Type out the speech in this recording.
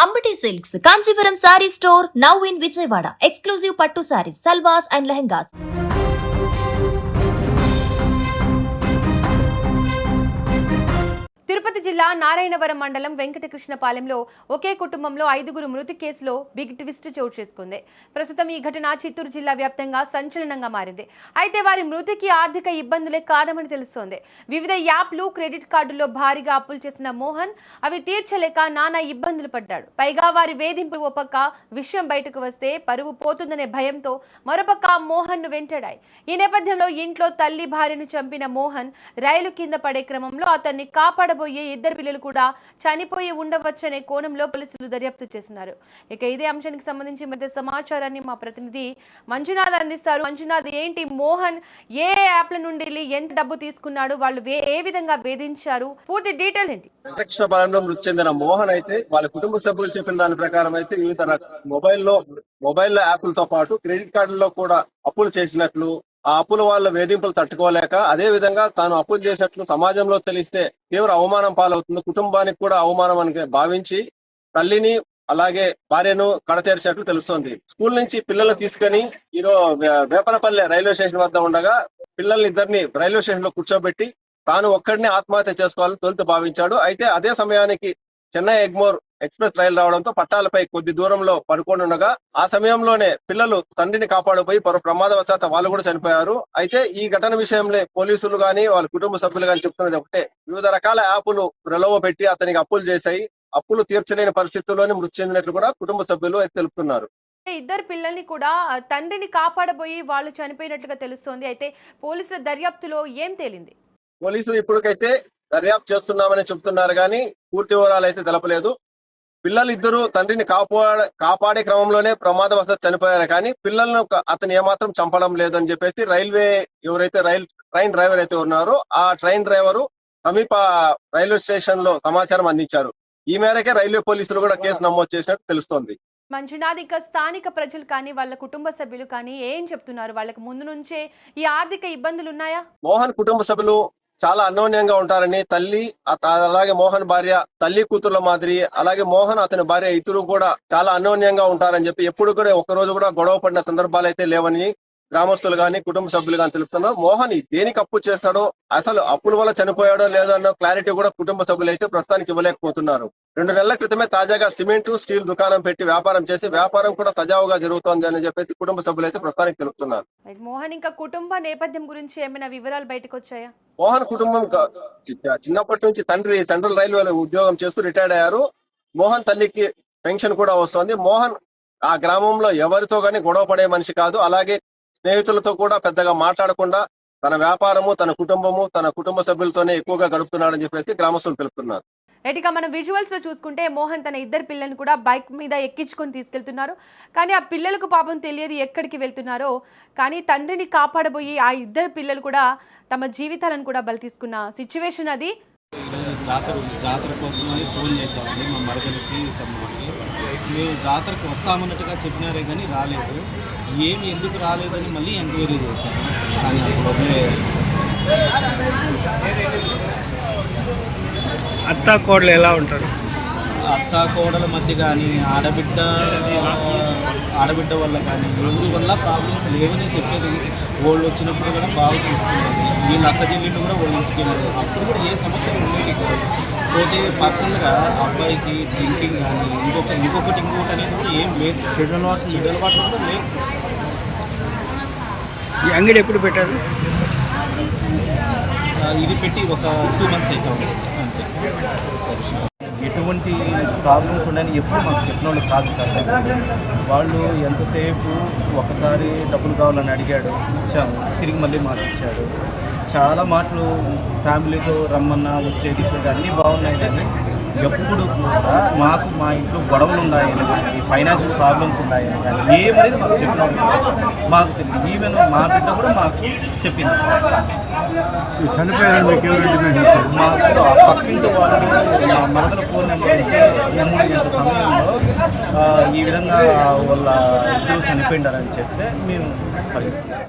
Ambati Silks, Kanchivaram Saree Store, now in Vijayawada. Exclusive Pattu Sarees, Salwas and Lehengas. Tirupati జిల్లా నారాయణవరం మండలం వెంకటకృష్ణపాలెంలో ఒకే కుటుంబంలో 5గురు మృతి కేసులో బిగ్ ట్విస్ట్ చోటు చేసుకుంది. ప్రస్తుతం ఈ ఘటన చిత్తూరు జిల్లా వ్యాప్తంగా సంచలనంగా మారింది. అయితే వారి మృతికి ఆర్థిక ఇబ్బందులే కారణమని తెలుస్తోంది. వివిధ యాప్లు, క్రెడిట్ కార్డుల్లో భారీగా అప్పులు చేసిన మోహన్ అవి తీర్చలేక నానా ఇబ్బందులు పడ్డాడు. పైగా వారి వేధింపు ఓ పక్క విషయం బయటకు వస్తే పరువు పోతుందనే భయంతో మరోపక్క మోహన్ ను వెంటాడాయి. ఈ నేపథ్యంలో ఇంట్లో తల్లి భార్యను చంపిన మోహన్ రైలు కింద పడే క్రమంలో అతన్ని కాపాడబోయే ఇద్దరు పిల్లలు కూడా చనిపోయి ఉండవచ్చనే కోణంలో పోలీసులు దర్యాప్తు చేస్తున్నారు. ఇక ఇదే అంశానికి సంబంధించి మరింత సమాచారాన్ని మా ప్రతినిధి మంజునాథ్ అందిస్తారు. మంజునాథ్, ఏంటి మోహన్ ఏ యాప్ల నుండి ఎంత డబ్బు తీసుకున్నాడు, వాళ్ళు ఏ విధంగా వేధించారు, పూర్తి డీటెయిల్స్ ఏంటి? వెంకటకృష్ణపాలెంలో మృతి చెందిన మోహన్ అయితే వాళ్ళ కుటుంబ సభ్యులు చెప్పిన దాని ప్రకారం అయితే వివిధ మొబైల్లో యాప్లతో పాటు క్రెడిట్ కార్డుల్లో కూడా అప్పులు చేసినట్లు, ఆ అప్పుల వాళ్ళ వేధింపులు తట్టుకోలేక అదే విధంగా తాను అప్పులు చేసినట్లు సమాజంలో తెలిస్తే తీవ్ర అవమానం పాలవుతుంది, కుటుంబానికి కూడా అవమానం అని భావించి తల్లిని అలాగే భార్యను కడతేర్చినట్లు తెలుస్తోంది. స్కూల్ నుంచి పిల్లలు తీసుకుని వేపనపల్లె రైల్వే స్టేషన్ వద్ద ఉండగా పిల్లల్ని ఇద్దరిని రైల్వే స్టేషన్ లో కూర్చోబెట్టి తాను ఒక్కడిని ఆత్మహత్య చేసుకోవాలని తొలుత భావించాడు. అయితే అదే సమయానికి చెన్నై ఎగ్మోర్ ఎక్స్ప్రెస్ రైలు రావడంతో పట్టాలపై కొద్ది దూరంలో పడుకొని ఉండగా ఆ సమయంలోనే పిల్లలు తండ్రిని కాపాడబోయి ప్రమాదవశాత్తు వాళ్ళు కూడా చనిపోయారు. అయితే ఈ ఘటన విషయంలో పోలీసులు గాని వాళ్ళ కుటుంబ సభ్యులు గాని చెప్తున్నది ఒకటే, వివిధ రకాల యాప్లు ప్రలోభ పెట్టి అతనికి అప్పులు చేశాయి, అప్పులు తీర్చలేని పరిస్థితుల్లోనే మృతి చెందినట్లు కూడా కుటుంబ సభ్యులు తెలుపుతున్నారు. ఇద్దరు పిల్లల్ని కూడా తండ్రిని కాపాడబోయి వాళ్ళు చనిపోయినట్లుగా తెలుస్తోంది. అయితే పోలీసుల దర్యాప్తులో ఏం తేలింది? పోలీసులు ఇప్పటికైతే దర్యాప్తు చేస్తున్నామని చెప్తున్నారు కానీ పూర్తి వివరాలు అయితే తెలపలేదు. పిల్లలు ఇద్దరు తండ్రిని కాపాడే క్రమంలోనే ప్రమాదవశాత్తు చనిపోయారు కానీ పిల్లలను అతను ఏమాత్రం చంపడం లేదని చెప్పేసి ట్రైన్ డ్రైవర్ అయితే ఉన్నారో ఆ ట్రైన్ డ్రైవరు సమీప రైల్వే స్టేషన్ లో సమాచారం అందించారు. ఈ మేరకే రైల్వే పోలీసులు కూడా కేసు నమోదు చేసినట్టు తెలుస్తోంది. మంజునాథ్, ఇక స్థానిక ప్రజలు కానీ వాళ్ళ కుటుంబ సభ్యులు కానీ ఏం చెప్తున్నారు? వాళ్ళకి ముందు నుంచే ఈ ఆర్థిక ఇబ్బందులు ఉన్నాయా? మోహన్ కుటుంబ సభ్యులు చాలా అన్యోన్యంగా ఉంటారని, తల్లి అలాగే మోహన్ భార్య తల్లి కూతుర్ల మాదిరి, అలాగే మోహన్ అతని భార్య ఇద్దరు కూడా చాలా అన్యోన్యంగా ఉంటారని చెప్పి ఎప్పుడు కూడా ఒక్కరోజు కూడా గొడవ పడిన సందర్భాలు అయితే లేవని గ్రామస్తులు గాని కుటుంబ సభ్యులు గాని తెలుపుతున్నారు. మోహన్ దేనికి అప్పు చేస్తాడో, అసలు అప్పుల వల్ల చనిపోయాడో లేదో అన్న క్లారిటీ కూడా కుటుంబ సభ్యులు అయితే ప్రస్తుతానికి ఇవ్వలేకపోతున్నారు. 2 నెలల క్రితమే తాజాగా సిమెంట్, స్టీల్ దుకాణం పెట్టి వ్యాపారం చేసి వ్యాపారం కూడా సజావుగా జరుగుతోంది అని చెప్పేసి కుటుంబ సభ్యులు అయితే ప్రస్తుతానికి తెలుపుతున్నారు. మోహన్ ఇంకా కుటుంబ నేపథ్యం గురించి ఏమైనా వివరాలు బయటకు వచ్చాయా? మోహన్ కుటుంబం చిన్నప్పటి నుంచి తండ్రి సెంట్రల్ రైల్వేలో ఉద్యోగం చేస్తూ రిటైర్డ్ అయ్యారు. మోహన్ తల్లికి పెన్షన్ కూడా వస్తుంది. మోహన్ ఆ గ్రామంలో ఎవరితో గానీ గొడవ పడే మనిషి కాదు. అలాగే స్నేహితులతో కూడా పెద్దగా మాట్లాడకుండా తన వ్యాపారము, తన కుటుంబము, తన కుటుంబ సభ్యులతోనే ఎక్కువగా గడుపుతున్నాడని చెప్పేసి గ్రామస్తులు తెలుపుతున్నారు. రైట్గా మనం విజువల్స్ లో చూసుకుంటే మోహన్ తన ఇద్దరు పిల్లల్ని కూడా బైక్ మీద ఎక్కించుకొని తీసుకెళ్తున్నారు. కానీ ఆ పిల్లలకు పాపం తెలియదు ఎక్కడికి వెళ్తున్నారో. కానీ తండ్రిని కాపాడబోయి ఆ ఇద్దరు పిల్లలు కూడా తమ జీవితాలను కూడా బలి తీసుకున్న సిచ్యువేషన్ అది. జాతర కోసమని ఫోన్ చేశామండి మా మరదలకి, తమ్ముడికి. మేము జాతరకు వస్తామన్నట్టుగా చెప్పినారే కానీ రాలేదు. ఏమి ఎందుకు రాలేదని మళ్ళీ ఎంక్వైరీ చేశాము. కానీ అప్పుడే అత్తా కోడలు ఎలా ఉంటారు? అత్తా కోడల మధ్య కానీ ఆడబిడ్డ వల్ల కానీ ఎవరి వల్ల ప్రాబ్లమ్స్ లేవని చెప్పేది. వాళ్ళు వచ్చినప్పుడు కూడా బాగా చూసుకునేది. వీళ్ళ అక్క చెల్లెళ్ళు కూడా వాళ్ళ ఇంటికి వెళ్ళారు. అప్పుడు కూడా ఏ సమస్యలు ఉండేవి కాదు. పోతే పర్సనల్గా అబ్బాయికి డ్రింకింగ్ కానీ ఇంకొకటి అనేది కూడా ఏం లేదు. చెడు అలవాట్లు కూడా లేదు. ఈ అంగడి ఎప్పుడు పెట్టారు? ఇది పెట్టి ఒక 2 months అయితే ఉంటుంది అంతే. ఎటువంటి ప్రాబ్లమ్స్ ఉన్నాయని ఎప్పుడు మాకు చెప్పిన వాళ్ళు కాదు సార్. వాళ్ళు ఎంతసేపు ఒకసారి డబ్బులు కావాలని అడిగాడు, ఇచ్చాము. తిరిగి మళ్ళీ మాకు ఇచ్చాడు. చాలా మాటలు ఫ్యామిలీతో రమ్మన్నా వచ్చేది అన్నీ బాగున్నాయి కానీ ఎప్పుడు కూడా మాకు మా ఇంట్లో గొడవలు ఉన్నాయని కానీ ఫైనాన్షియల్ ప్రాబ్లమ్స్ ఉన్నాయని కానీ ఏమనేది మాకు చెప్పిన మాకు తెలియదు. ఈవెన్ మా బిడ్డ కూడా మాకు చెప్పింది. మాకు పక్కింటి వాళ్ళు మా మరదల ఫోన్ నెంబర్ ఉంటే 3 గంటల సమయంలో ఈ విధంగా వాళ్ళ ఇద్దరు చనిపోయిండారని చెప్తే మేము పరిగెత్తాం.